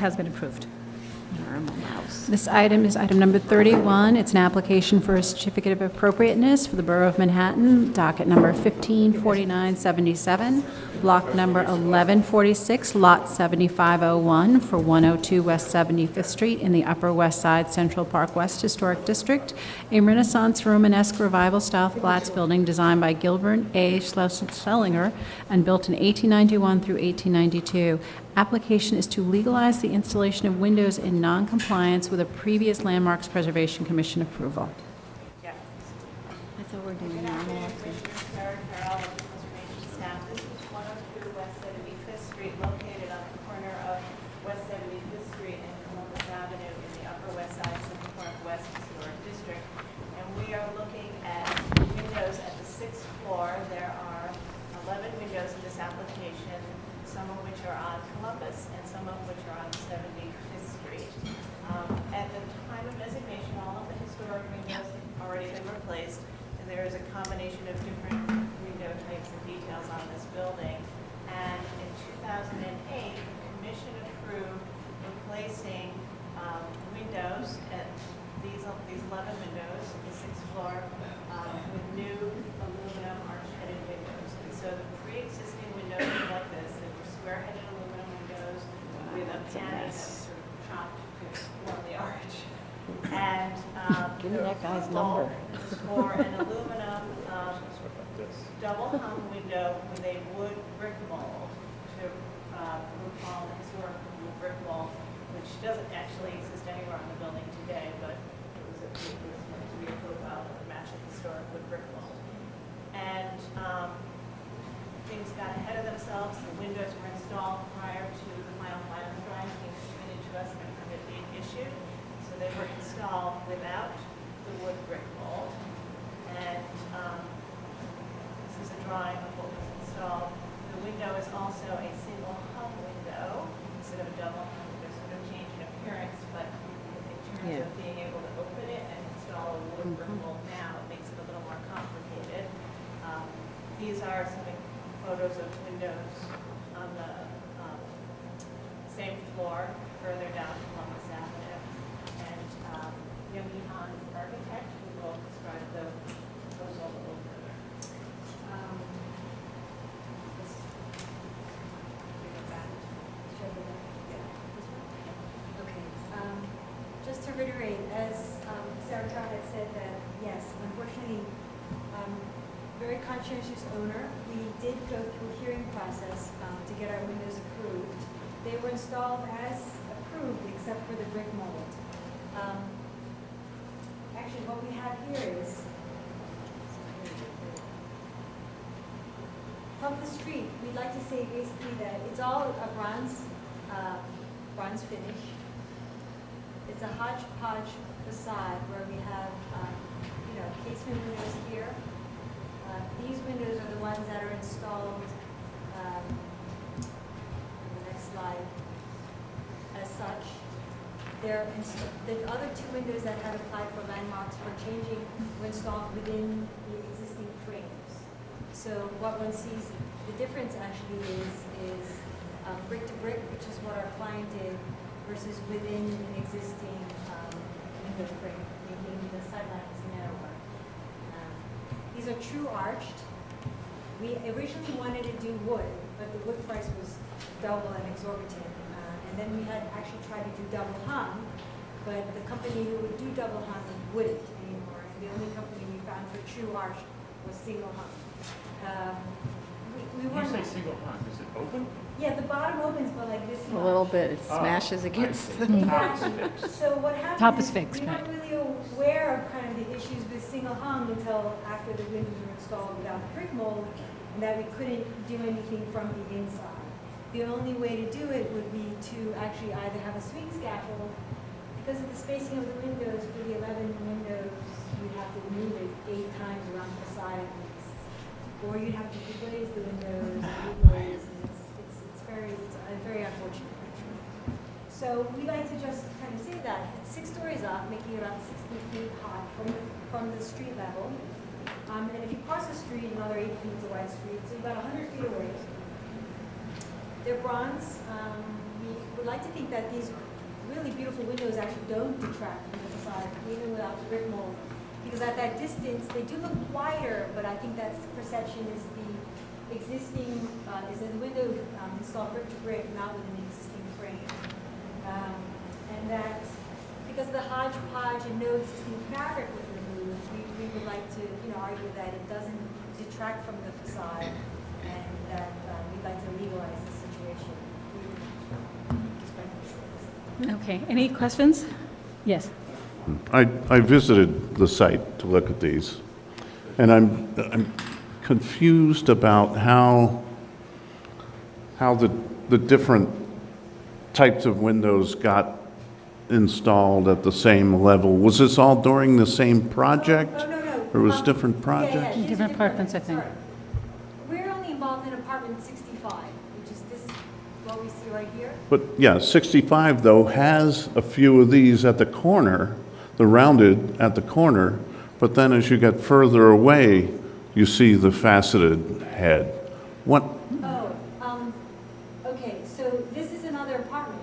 Has been approved. This item is item number 31. It's an application for a certificate of appropriateness for the Borough of Manhattan, docket number 154977, block number 1146, lot 7501 for 102 West 75th Street in the Upper West Side Central Park West Historic District, a Renaissance Romanesque Revival-style flats building designed by Gilbert A. Schlesinger and built in 1891 through 1892. Application is to legalize the installation of windows in non-compliance with a previous Landmarks Preservation Commission approval. I thought we were doing normal. Commissioner Sarah Carroll of the Conservation Staff. This is 102 West 75th Street, located on the corner of West 75th Street and Columbus Avenue in the Upper West Side Central Park West Historic District. And we are looking at windows at the 6th floor. There are 11 windows in this application, some of which are on Columbus and some of which are on 75th Street. At the time of designation, all of the historic windows have already been replaced. There is a combination of different window types and details on this building. And in 2008, the commission approved replacing windows, at these 11 windows, the 6th floor, with new aluminum arch-headed windows. And so the pre-existing windows were like this. They were square-headed aluminum windows with a panel that was sort of chopped to form the arch. And Give me the that guy's approval number. was for an aluminum double hung window with a wood brick mold to recall the historic wood brick mold, which doesn't actually exist anywhere on the building today, but it was meant to be a profile that would match the historic wood brick mold. And things got ahead of themselves. The windows were installed prior to the final drawing being submitted to us and a permit being issued. So they were installed without the wood brick mold. And this is a drawing of what was installed. The window is also a single hung window instead of a double hung window. So no change in appearance, but in terms of being able to open it and install a wood brick mold now, it makes it a little more complicated. These are some photos of windows on the same floor further down Columbus Avenue. And Yogi Han is the architect who will describe the proposal a little further. Okay. Just to reiterate, as Sarah Chow had said that, yes, unfortunately, very conscientious owner, we did go through a hearing process to get our windows approved. They were installed as approved except for the brick mold. Actually, what we have here is, from the street, we'd like to say basically that it's all a bronze finish. It's a hodgepodge facade where we have, casement windows here. These windows are the ones that are installed, on the next slide, as such. The other two windows that had applied for landmarks for changing were installed within the existing frames. So what one sees, the difference actually is brick to brick, which is what our client did, versus within an existing window frame, making the sidelines narrower. These are true arched. We originally wanted to do wood, but the wood price was double and exorbitant. And then we had actually tried to do double hung, but the company who would do double hung wouldn't anymore. The only company we found for true arched was single hung. We When weren't. you say single hung, is it open? Yeah, the bottom opens, but like this A much. little bit, it Oh, smashes I against see. the. Top is fixed. So what happened Top is is fixed, we weren't right. really aware of kind of the issues with single hung until after the windows were installed without the brick mold, and that we couldn't do anything from the inside. The only way to do it would be to actually either have a swing scaffold, because of the spacing of the windows, for the 11 windows, you'd have to move it 8 times around the side at least. Or you'd have to deglaze the windows, and deglaze, and it's very unfortunate. So we like to just kind of say that it's 6 stories up, making it about 60 feet high from the street level. And if you cross the street, another 8 feet is a wide street, so you're about 100 feet away. They're bronze. would like to think that these really beautiful windows actually don't detract from the facade, even without the brick mold. Because at that distance, they do look wider, but I think that's perception is the existing, is the window installed brick to brick, not with an existing frame. And that, because the hodgepodge and no existing fabric was removed, we would like to, argue that it doesn't detract from the facade, and that we'd like to legalize the situation. Okay, any questions? Yes. I visited the site to look at these, and I'm confused about how the different types of windows got installed at the same level. Was this all during the same project? Oh, no. Or was different Yeah, projects? these are Different apartments, I think. sorry. We're only involved in apartment 65, which is this, what we see right here. But yeah, 65 though has a few of these at the corner, the rounded at the corner, but then as you get further away, you see the faceted head. What, Oh, okay, so this is another apartment.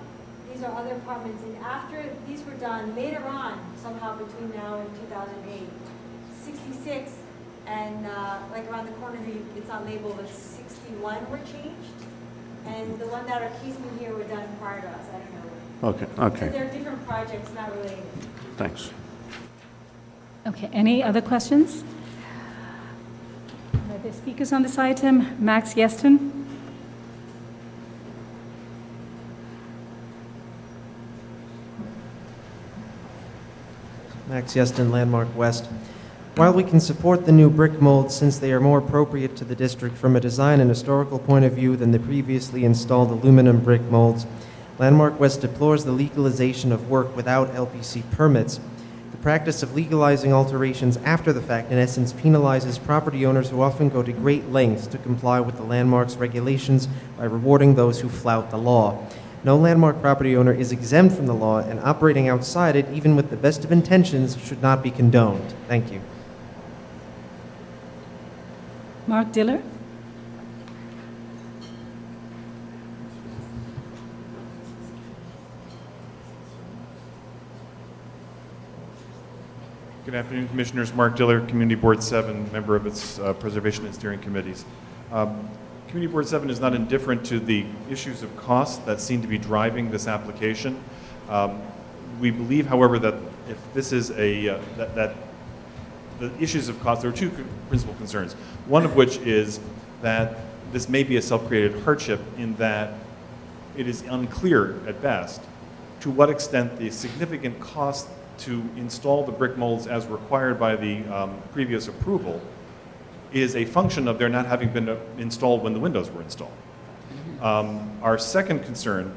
These are other apartments, and after these were done, later on, somehow between now and 2008, 66, and like around the corner here, it's not labeled, but 61 were changed, and the one that are Keesman here were done prior to us, I don't know. okay, So they're different projects, not related. thanks. Okay, any other questions? Are there speakers on this item? Max Yeston? Max Yeston, Landmark West. While we can support the new brick molds since they are more appropriate to the district from a design and historical point of view than the previously installed aluminum brick molds, Landmark West deplores the legalization of work without LPC permits. The practice of legalizing alterations after the fact, in essence, penalizes property owners who often go to great lengths to comply with the landmark's regulations by rewarding those who flout the law. No landmark property owner is exempt from the law, and operating outside it, even with the best of intentions, should not be condoned. Thank you. Mark Diller? Good afternoon, Commissioners. Mark Diller, Community Board 7, member of its Preservation and Steering Committees. Community Board 7 is not indifferent to the issues of cost that seem to be driving this application. We believe, however, that if this is that the issues of cost, there are two principal concerns. One of which is that this may be a self-created hardship in that it is unclear at best to what extent the significant cost to install the brick molds as required by the previous approval is a function of their not having been installed when the windows were installed. Our second concern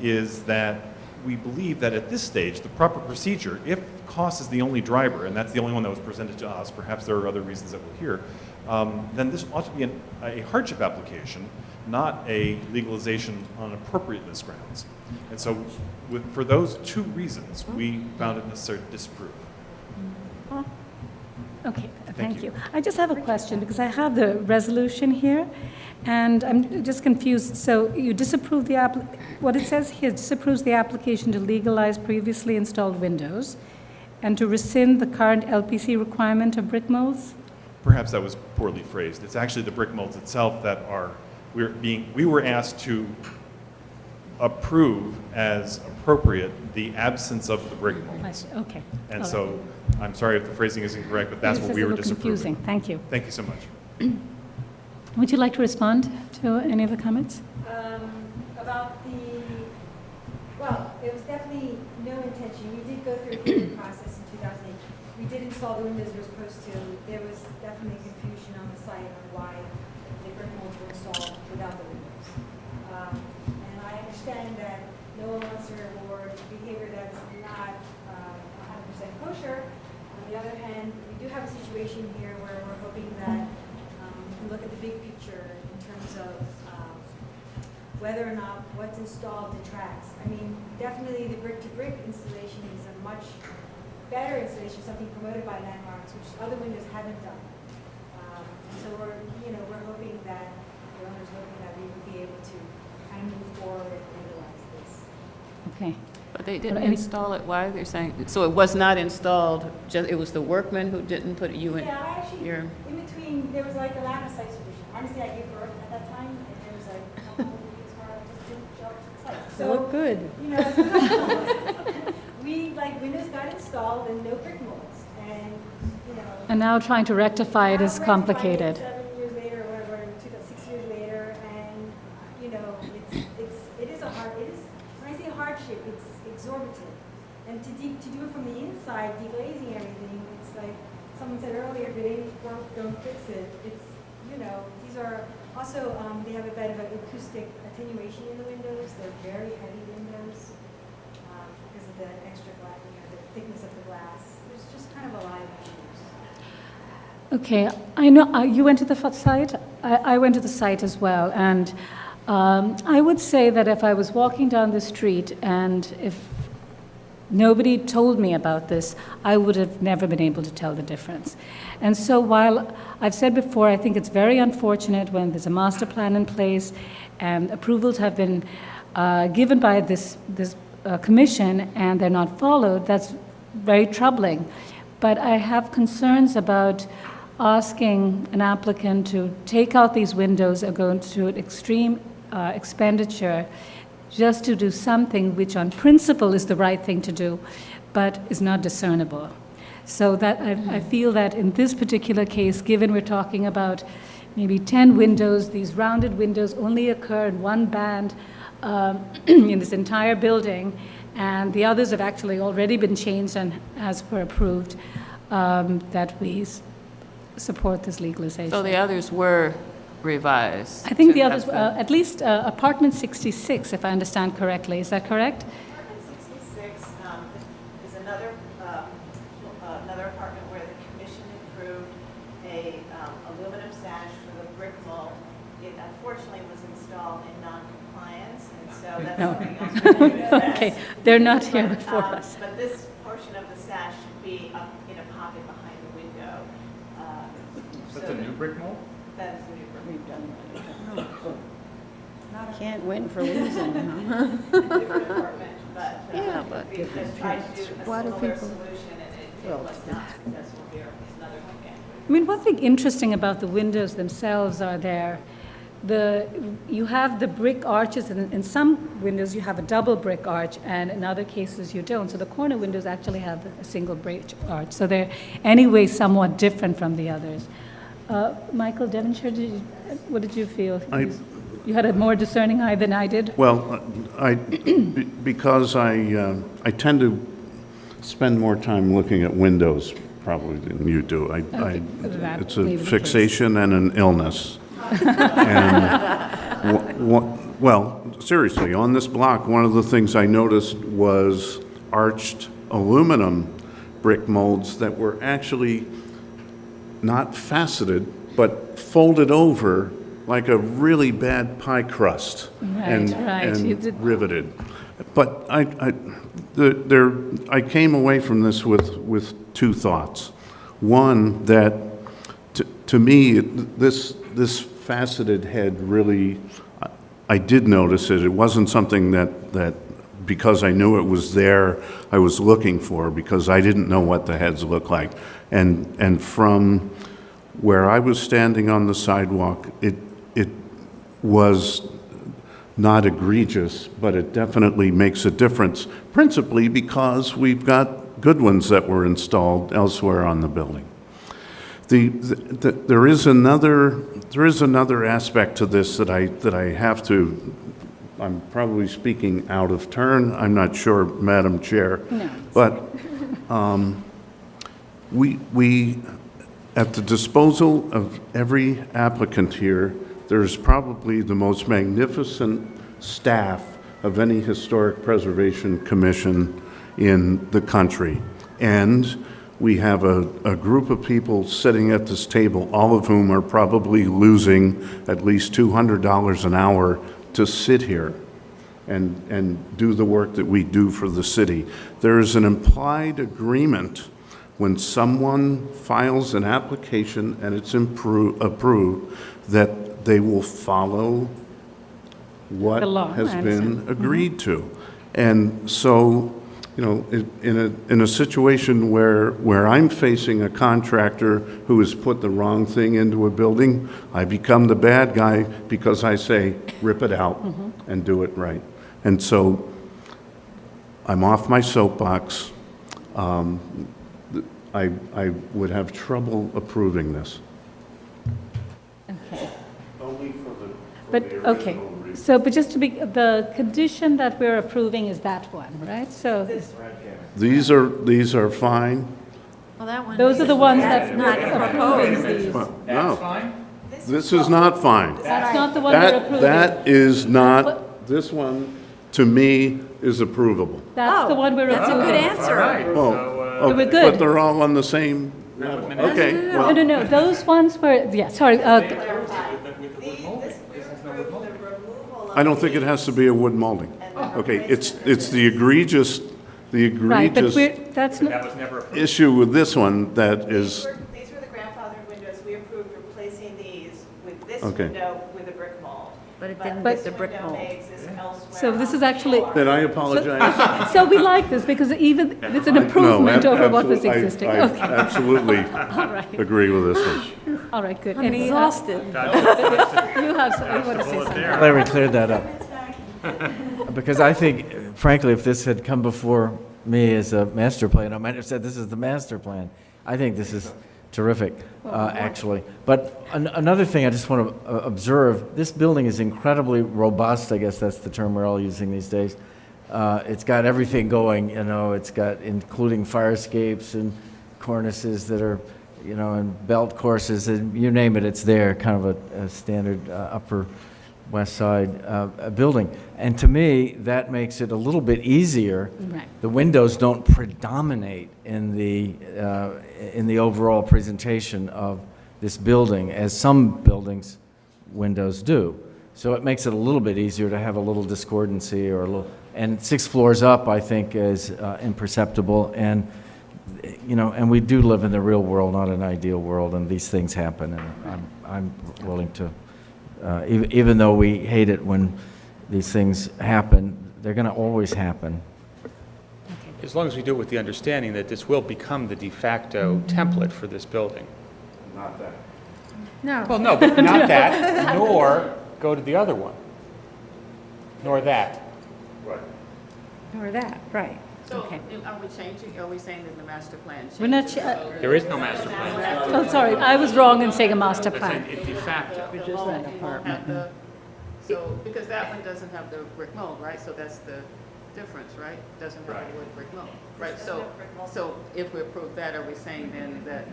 is that we believe that at this stage, the proper procedure, if cost is the only driver, and that's the only one that was presented to us, perhaps there are other reasons that we'll hear, then this ought to be a hardship application, not a legalization on appropriateness grounds. And so for those two reasons, we found it necessary to disapprove. Okay, Thank thank you. you. I just have a question, because I have the resolution here, and I'm just confused. So you disapprove what it says here, disapproves the application to legalize previously installed windows and to rescind the current LPC requirement of brick molds? Perhaps that was poorly phrased. It's actually the brick molds itself that are, we were asked to approve as appropriate the absence of the brick molds. Okay. And All so, right. I'm sorry if the phrasing is incorrect, but that's This what is we a were little confusing. disapproving. Thank you. Thank you so much. Would you like to respond to any of the comments? About well, there was definitely no intention. We did go through a hearing process in 2008. We did install the windows we were supposed to. There was definitely confusion on the site on why the brick molds were installed without the windows. And I understand that no one wants to reward behavior that's not 100% kosher. On the other hand, we do have a situation here where we're hoping that we can look at the big picture in terms of whether or not what's installed detracts. I mean, definitely the brick-to-brick installation is a much better installation, something promoted by Landmarks, which other windows haven't done. So we're hoping that, the owner's hoping that we will be able to kind of move forward and legalize this. Okay. But they didn't any- install it, why they're saying, so it was not installed, just, it was the workmen who didn't put you in? Yeah, I actually, your- in between, there was like a lack of site supervision. Honestly, I gave birth at that time, and there was like a couple of weeks where I just didn't show up to the site. They look good. You know, we, like, windows got installed and no brick molds, and, you know. And now trying to rectify it is now rectifying it complicated. 7 years later, or whatever, 6 years later, and, you know, it is a hard, it is, when I say hardship, it's exorbitant. And to do it from the inside, deglazing everything, it's like, someone said earlier, if it ain't broke, don't fix it. It's, you know, these are, also, they have a bit of an acoustic attenuation in the windows. They're very heavy windows, because of the extra glass, you know, the thickness of the glass. There's just kind of a lot of issues. Okay, I know, you went to the site? I went to the site as well, and I would say that if I was walking down the street and if nobody told me about this, I would have never been able to tell the difference. And so while I've said before, I think it's very unfortunate when there's a master plan in place and approvals have been given by this commission and they're not followed, that's very troubling. But I have concerns about asking an applicant to take out these windows or go into an extreme expenditure just to do something which on principle is the right thing to do, but is not discernible. So that I feel that in this particular case, given we're talking about maybe 10 windows, these rounded windows only occur in one band in this entire building, and the others have actually already been changed and as per approved, that we support this legalization. So the others were revised? I think to the have others, the- at least apartment 66, if I understand correctly. Is that correct? Apartment 66 is another apartment where the commission approved a aluminum sash for the brick mold. It unfortunately was installed in non-compliance, and so that's No. something else we're going to address. Okay, they're not here But, before us. But this portion of the sash should be up in a pocket behind the window. That's a new brick mold? That is a new brick. Can't win for losing. Different apartment, but Yeah, but we just tried to do a Why do similar people- solution, and it was not successful here. It's another one again. I mean, one thing interesting about the windows themselves are you have the brick arches, and in some windows you have a double brick arch, and in other cases you don't. So the corner windows actually have a single brick arch. So they're anyway somewhat different from the others. Michael Devonshire, what did you feel? You had a more discerning eye than I did? Well, because I tend to spend more time looking at windows probably than you do. that It's a may be the case. fixation and an illness. And, well, seriously, on this block, one of the things I noticed was arched aluminum brick molds that were actually not faceted, but folded over like a really bad pie crust and You did- riveted. But I came away from this with two thoughts. One, that to me, this faceted head really, I did notice it. It wasn't something that because I knew it was there, I was looking for, because I didn't know what the heads looked like. And from where I was standing on the sidewalk, it was not egregious, but it definitely makes a difference, principally because we've got good ones that were installed elsewhere on the building. There is another aspect to this that I have to. I'm probably speaking out of turn. I'm not sure, Madam Chair, but we at the disposal of every applicant here, there's probably the most magnificent staff of any historic preservation commission in the country. And we have a group of people sitting at this table, all of whom are probably losing at least $200 an hour to sit here and do the work that we do for the city. There is an implied agreement when someone files an application and it's approved that they will follow what The law, has I been understand. agreed to. And so, you know, in a situation where I'm facing a contractor who has put the wrong thing into a building, I become the bad guy because I say, rip it out and do it right. And so I'm off my soapbox. I would have trouble approving this. Okay. Only for the. But, okay, so, but just to be, the condition that we're approving is that one, right? So These are fine. Well, that one. those are the ones that Not we're approving proposed. these. Well, no. This is not fine. That's not the one we're approving. That is not, this one, to me, is approvable. That's the one we're That's a good approving. answer. Oh, we're good. But they're all on the same level. Okay, No, well, no, those ones were, yeah, sorry, I don't think it has to be a wood molding. Okay, it's the egregious right, but we're, that's not, issue with this one that is, These were the grandfathered windows. We approved replacing these with this Okay. window with a brick mold. But it didn't But get the brick this window mold. may exist elsewhere. so this is actually, then I apologize. so we like this because even, it's an improvement No, over what was absolutely, existing. I Okay, absolutely all right, agree with this one. all right, good. I'm Any, exhausted. you have, you want to say something? Larry cleared that up. Because I think, frankly, if this had come before me as a master plan, I might have said this is the master plan. I think this is terrific, actually. But another thing I just want to observe, this building is incredibly robust, I guess that's the term we're all using these days. It's got everything going, you know, it's got, including fire escapes and cornices that are, you know, and belt courses, and you name it, it's there, kind of a standard Upper West Side building. And to me, that makes it a little bit easier. Right. The windows don't predominate in the overall presentation of this building, as some buildings' windows do. So it makes it a little bit easier to have a little discordancy or a little, and 6 floors up, I think, is imperceptible. And, you know, and we do live in the real world, not an ideal world, and these things happen. And I'm willing to, even though we hate it when these things happen, they're going to always happen. As long as we do it with the understanding that this will become the de facto template for this building. No. Well, no, but not that, nor go to the other one, nor that. Or that, right. So are we changing, are we saying that the master plan changes? We're not, There is no master plan. oh, sorry, I was wrong in saying a master It's plan. de facto. The mold won't have the, so, because that one doesn't have the brick mold, right? So that's the difference, right? Doesn't have the wood brick mold. Right, so if we approve that, are we saying then that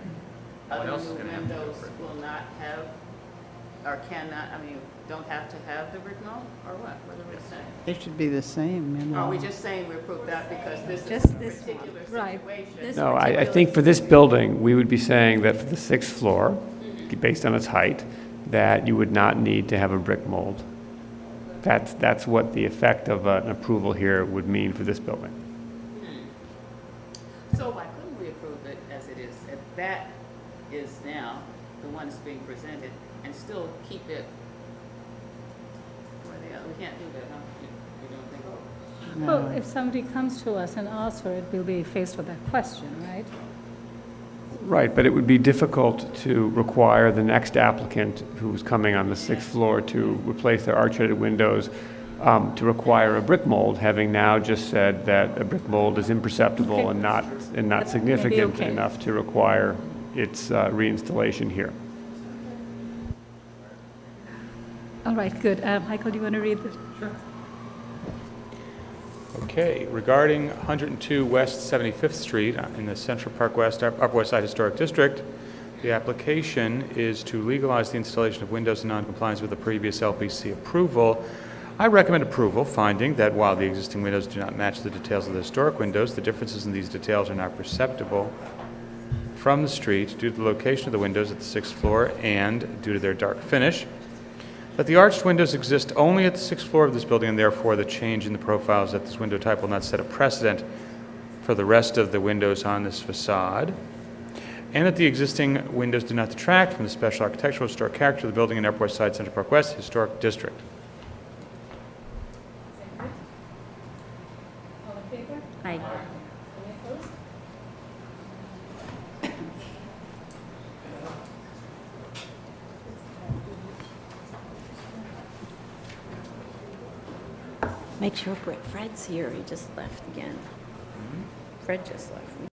other else is new gonna have to have windows brick will not have, or cannot, I mean, don't have to have the brick mold, or what? What are we saying? They should be the same, you Or are we know. just saying we approve that because this is Just a this one. particular Right. situation? No, I think for this building, we would be saying that for the 6th floor, based on its height, that you would not need to have a brick mold. That's what the effect of an approval here would mean for this building. So why couldn't we approve it as it is, if that is now the one that's being presented, and still keep it where they are? We can't do that, huh? You don't think? Well, if somebody comes to us and asks for it, we'll be faced with that question, right? Right, but it would be difficult to require the next applicant who's coming on the 6th floor to replace their arch-headed windows to require a brick mold, having now just said that a brick mold is imperceptible Okay. and not Maybe significant okay. enough to require its reinstallation here. All right, good. Michael, do you want to read this? Okay, regarding 102 West 75th Street in the Central Park West, Upper West Side Historic District, the application is to legalize the installation of windows in noncompliance with the previous LPC approval. I recommend approval, finding that while the existing windows do not match the details of the historic windows, the differences in these details are not perceptible from the street due to the location of the windows at the 6th floor and due to their dark finish. That the arched windows exist only at the 6th floor of this building, and therefore the change in the profiles of this window type will not set a precedent for the rest of the windows on this facade. And that the existing windows do not detract from the special architectural historic character of the building in Upper West Side Central Park West Historic District. favor? Aye. Any opposed? Make sure Fred's here. He just left again. Fred just left.